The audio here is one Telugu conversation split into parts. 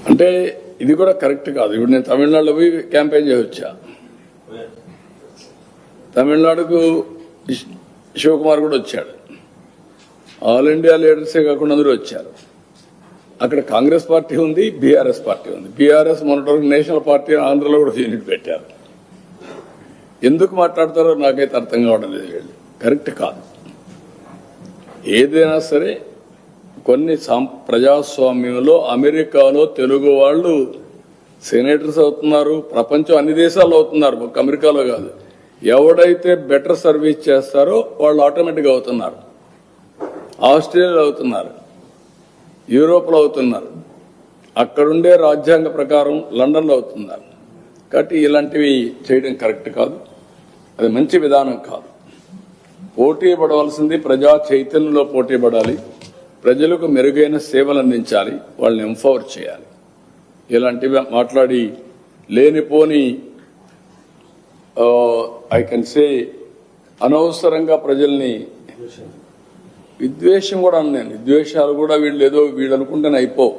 అంటే ఇది కూడా కరెక్ట్ కాదు. ఇప్పుడు నేను తమిళనాడులో పోయి క్యాంపెయిన్ చేయవచ్చా? తమిళనాడుకు శివకుమార్ కూడా వచ్చాడు. ఆల్ ఇండియా లీడర్సే కాకుండా అందరూ వచ్చారు. అక్కడ కాంగ్రెస్ పార్టీ ఉంది, బీఆర్ఎస్ పార్టీ ఉంది. బీఆర్ఎస్ మొన్నటి నేషనల్ పార్టీ ఆంధ్రలో కూడా యూనిట్ పెట్టారు. ఎందుకు మాట్లాడతారో నాకైతే అర్థం కావడం లేదు. వీళ్ళు కరెక్ట్ కాదు. ఏదైనా సరే కొన్ని ప్రజాస్వామ్యంలో అమెరికాలో తెలుగు వాళ్ళు సెనేటర్స్ అవుతున్నారు, ప్రపంచం అన్ని దేశాల్లో అవుతున్నారు, ఒక అమెరికాలో కాదు. ఎవడైతే బెటర్ సర్వీస్ చేస్తారో వాళ్ళు ఆటోమేటిక్గా అవుతున్నారు. ఆస్ట్రేలియాలో అవుతున్నారు, యూరోప్లో అవుతున్నారు, అక్కడుండే రాజ్యాంగ ప్రకారం లండన్లో అవుతున్నారు. కాబట్టి ఇలాంటివి చేయడం కరెక్ట్ కాదు, అది మంచి విధానం కాదు. పోటీ పడవలసింది ప్రజా చైతన్యంలో పోటీ పడాలి, ప్రజలకు మెరుగైన సేవలు అందించాలి, వాళ్ళని ఎంపవర్ చేయాలి. ఇలాంటివి మాట్లాడి లేనిపోని ఐ కెన్ సే అనవసరంగా ప్రజల్ని విద్వేషం కూడా అన్నాను. విద్వేషాలు కూడా వీళ్ళు అనుకుంటేనే అయిపోవు.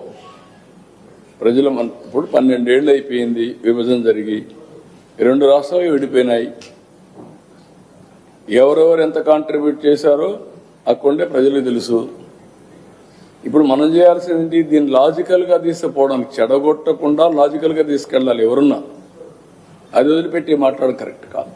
ప్రజలు ఇప్పుడు 12 ఏళ్ళు అయిపోయింది విభజన జరిగి, 2 రాష్ట్రాలు విడిపోయినాయి. ఎవరెవరు ఎంత కాంట్రిబ్యూట్ చేశారో అక్కడే ప్రజలకు తెలుసు. ఇప్పుడు మనం చేయాల్సింది దీన్ని లాజికల్గా తీసుకుపోవడానికి, చెడగొట్టకుండా లాజికల్గా తీసుకెళ్ళాలి. ఎవరున్నా అది వదిలిపెట్టి మాట్లాడడం కరెక్ట్ కాదు.